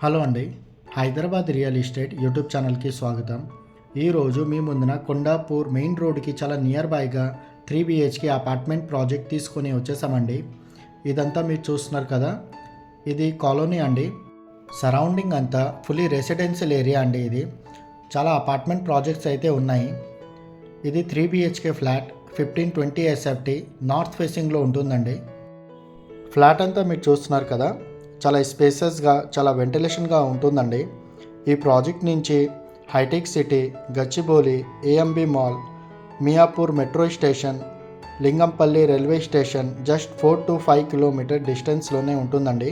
Hello అండి. Hyderabad real estate YouTube ఛానల్కి స్వాగతం. ఈరోజు మీ ముందున కొండాపూర్ మెయిన్ రోడ్కి చాలా నియర్ బైగా 3 BHK అపార్ట్మెంట్ ప్రాజెక్ట్ తీసుకొని వచ్చేసామండి. ఇదంతా మీరు చూస్తున్నారు కదా, ఇది కాలనీ అండి. సరౌండింగ్ అంతా ఫుల్లీ రెసిడెన్షియల్ ఏరియా అండి. ఇది చాలా అపార్ట్మెంట్ ప్రాజెక్ట్స్ అయితే ఉన్నాయి. ఇది 3 BHK ఫ్లాట్ 1520 SFT నార్త్ ఫేసింగ్లో ఉంటుందండి. ఫ్లాట్ అంతా మీరు చూస్తున్నారు కదా, చాలా స్పేసెస్గా, చాలా వెంటిలేషన్గా ఉంటుందండి. ఈ ప్రాజెక్ట్ నుంచి Hitech City, Gachibowli, AMB mall, Miyapur metro station, Lingampally railway station just 4 to 5 kilometre డిస్టెన్స్లోనే ఉంటుందండి.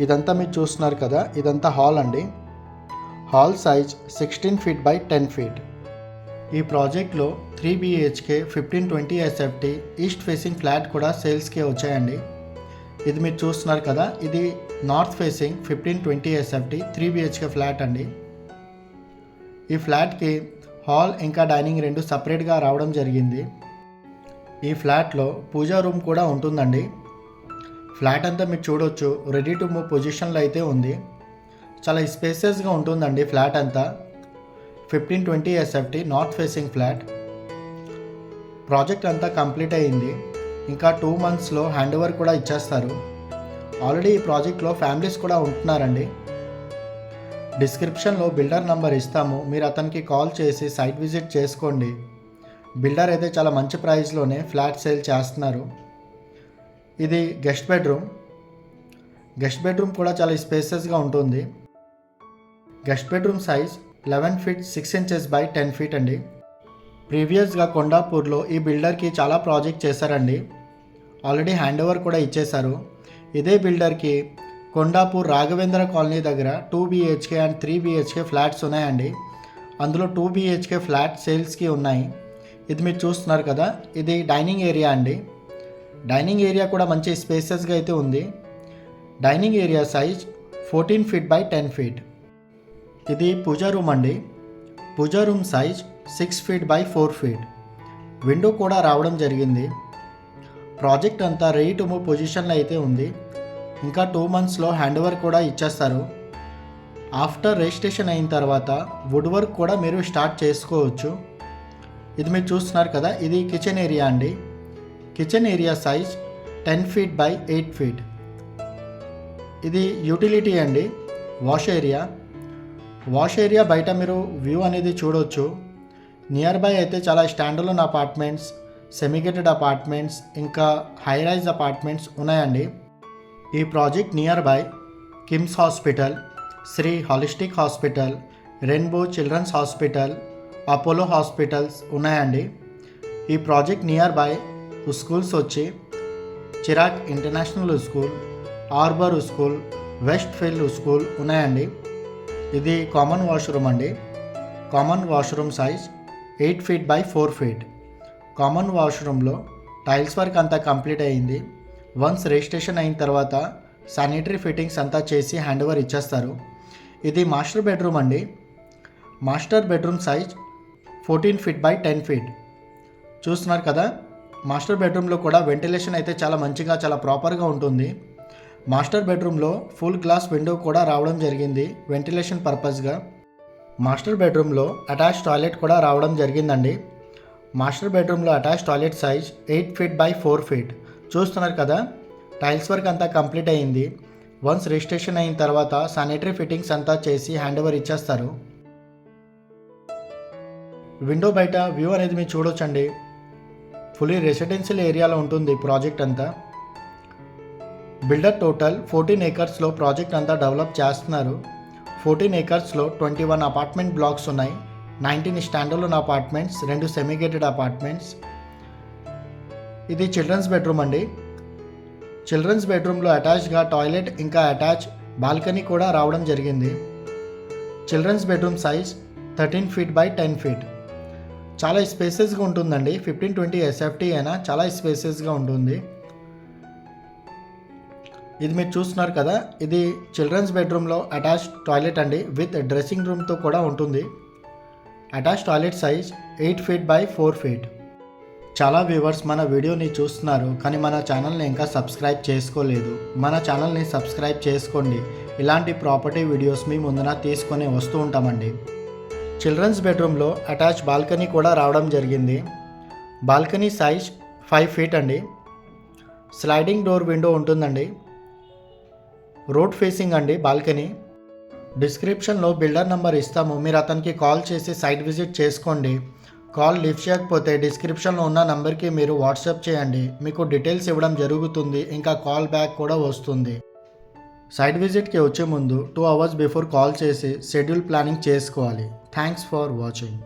ఇదంతా మీరు చూస్తున్నారు కదా, ఇదంతా హాల్ అండి. Hall size 16 feet by 10 feet. ఈ ప్రాజెక్ట్లో 3 BHK 1520 SFT east facing flat కూడా సేల్స్కే వచ్చాయండి. ఇది మీరు చూస్తున్నారు కదా, ఇది north facing 1520 SFT 3 BHK flat అండి. ఈ ఫ్లాట్కి హాల్ ఇంకా డైనింగ్ రెండు సపరేట్గా రావడం జరిగింది. ఈ ఫ్లాట్లో పూజా రూమ్ కూడా ఉంటుందండి. ఫ్లాట్ అంతా మీరు చూడొచ్చు, రెడీ టు మూవ్ పొజిషన్లో అయితే ఉంది. చాలా స్పేసెస్గా ఉంటుందండి ఫ్లాట్ అంతా. 1520 SFT north facing flat. Project అంతా కంప్లీట్ అయ్యింది. ఇంకా 2 monthsలో హ్యాండ్ ఓవర్ కూడా ఇచ్చేస్తారు. ఆల్రెడీ ఈ ప్రాజెక్ట్లో ఫ్యామిలీస్ కూడా ఉంటున్నారండి. డిస్క్రిప్షన్లో బిల్డర్ నంబర్ ఇస్తాము, మీరు అతనికి కాల్ చేసి సైట్ విజిట్ చేసుకోండి. బిల్డర్ అయితే చాలా మంచి ప్రైస్లోనే ఫ్లాట్ సేల్ చేస్తున్నారు. ఇది గెస్ట్ బెడ్రూమ్ కూడా చాలా స్పేసెస్గా ఉంటుంది. Guest bedroom size 11 feet 6 inches by 10 feet అండి. ప్రీవియస్గా కొండాపూర్లో ఈ బిల్డర్కి చాలా ప్రాజెక్ట్ చేశారండి. ఆల్రెడీ హ్యాండ్ ఓవర్ కూడా ఇచ్చేశారు. ఇదే బిల్డర్కి కొండాపూర్ రాఘవేంద్ర కాలనీ దగ్గర 2 BHK అండ్ 3 BHK ఫ్లాట్స్ ఉన్నాయండి. అందులో 2 BHK ఫ్లాట్ సేల్స్కి ఉన్నాయి. ఇది మీరు చూస్తున్నారు కదా, ఇది డైనింగ్ ఏరియా అండి. డైనింగ్ ఏరియా కూడా మంచి స్పేసెస్గా అయితే ఉంది. Dining area size 14 feet by 10 feet. ఇది పూజా రూమ్ అండి. Puja room size 6 feet by 4 feet. Window కూడా రావడం జరిగింది. ప్రాజెక్ట్ అంతా రెడీ టు మూవ్ పొజిషన్లో అయితే ఉంది. ఇంకా 2 monthsలో హ్యాండ్ ఓవర్ కూడా ఇచ్చేస్తారు. ఆఫ్టర్ రిజిస్ట్రేషన్ అయిన తర్వాత వుడ్ వర్క్ కూడా మీరు స్టార్ట్ చేసుకోవచ్చు. ఇది మీరు చూస్తున్నారు కదా, ఇది కిచెన్ ఏరియా అండి. Kitchen area size 10 feet by 8 feet. ఇది యూటిలిటీ అండి. వాష్ ఏరియా బయట మీరు వ్యూ అనేది చూడవచ్చు. నియర్ బై అయితే చాలా స్టాండర్లోన్ అపార్ట్మెంట్స్, సెమిగేటెడ్ అపార్ట్మెంట్స్, ఇంకా హై రైజ్ అపార్ట్మెంట్స్ ఉన్నాయండి. ఈ project near by KIMS hospital, Shri holistic hospital, rainbow children's hospital, Apollo hospitals ఉన్నాయండి. ఈ ప్రాజెక్ట్ నియర్ బై స్కూల్స్ వచ్చి Chirec international school, Arbor school, west field school ఉన్నాయండి. ఇది కామన్ వాష్రూమ్ అండి. Common washroom size 8 feet by 4 feet. Common వాష్రూమ్లో tiles work అంతా complete అయ్యింది. Once registration అయిన తర్వాత శానిటరీ ఫిట్టింగ్స్ అంతా చేసి హ్యాండ్ ఓవర్ ఇచ్చేస్తారు. ఇది మాస్టర్ బెడ్రూమ్ అండి. Master bedroom size 14 feet by 10 feet. చూస్తున్నారు కదా, మాస్టర్ బెడ్రూమ్లో కూడా వెంటిలేషన్ అయితే చాలా మంచిగా, చాలా ప్రాపర్గా ఉంటుంది. మాస్టర్ బెడ్రూమ్లో ఫుల్ గ్లాస్ విండో కూడా రావడం జరిగింది వెంటిలేషన్ పర్పస్గా. మాస్టర్ బెడ్రూమ్లో అటాచ్ టాయిలెట్ కూడా రావడం జరిగిందండి. మాస్టర్ బెడ్రూమ్లో attach toilet size 8 feet by 4 feet. చూస్తున్నారు కదా, టైల్స్ వర్క్ అంతా కంప్లీట్ అయ్యింది. వన్స్ రిజిస్ట్రేషన్ అయిన తర్వాత శానిటరీ ఫిట్టింగ్స్ అంతా చేసి హ్యాండ్ ఓవర్ ఇచ్చేస్తారు. విండో బయట వ్యూ అనేది మీరు చూడొచ్చండి. ఫుల్లీ రెసిడెన్షియల్ ఏరియాలో ఉంటుంది ప్రాజెక్ట్ అంతా. బిల్డర్ టోటల్ 14 acresలో ప్రాజెక్ట్ అంతా డెవలప్ చేస్తున్నారు. 14 acresలో 21 అపార్ట్మెంట్ బ్లాక్స్ ఉన్నాయి. 19 స్టాండర్లోన్ అపార్ట్మెంట్స్, 2 సెమిగేటెడ్ అపార్ట్మెంట్స్. ఇది చిల్డ్రన్స్ బెడ్రూమ్ అండి. చిల్డ్రన్స్ బెడ్రూమ్లో అటాచ్గా టాయిలెట్ ఇంకా అటాచ్ బాల్కనీ కూడా రావడం జరిగింది. Children's bedroom size 13 feet by 10 feet. చాలా స్పేసెస్గా ఉంటుందండి. 1520 SFT అయినా చాలా స్పేసెస్గా ఉంటుంది. ఇది మీరు చూస్తున్నారు కదా, ఇది చిల్డ్రన్స్ బెడ్రూమ్లో అటాచ్ టాయిలెట్ అండి, విత్ డ్రెస్సింగ్ రూమ్తో కూడా ఉంటుంది. Attach toilet size 8 feet by 4 feet. చాలా వ్యూవర్స్ మన వీడియోని చూస్తున్నారు కానీ మన ఛానల్ని ఇంకా సబ్స్క్రైబ్ చేసుకోలేదు. మన ఛానల్ని సబ్స్క్రైబ్ చేసుకోండి. ఇలాంటి ప్రాపర్టీ వీడియోస్ మీ ముందున తీసుకొని వస్తూ ఉంటామండి. చిల్డ్రన్స్ బెడ్రూమ్లో అటాచ్ బాల్కనీ కూడా రావడం జరిగింది. బాల్కనీ సైజ్ 5 ఫీట్ అండి. స్లైడింగ్ డోర్ విండో ఉంటుందండి. రోడ్ ఫేసింగ్ అండి బాల్కనీ. డిస్క్రిప్షన్లో బిల్డర్ నెంబర్ ఇస్తాము, మీరు అతనికి కాల్ చేసి సైట్ విజిట్ చేసుకోండి. కాల్ లిఫ్ట్ చేయకపోతే డిస్క్రిప్షన్లో ఉన్న నెంబర్కి మీరు వాట్సాప్ చేయండి, మీకు డీటెయిల్స్ ఇవ్వడం జరుగుతుంది, ఇంకా కాల్ బ్యాక్ కూడా వస్తుంది. సైట్ విజిట్కి వచ్చే ముందు 2 అవర్స్ బిఫోర్ కాల్ చేసి షెడ్యూల్ ప్లానింగ్ చేసుకోవాలి. Thanks for watching.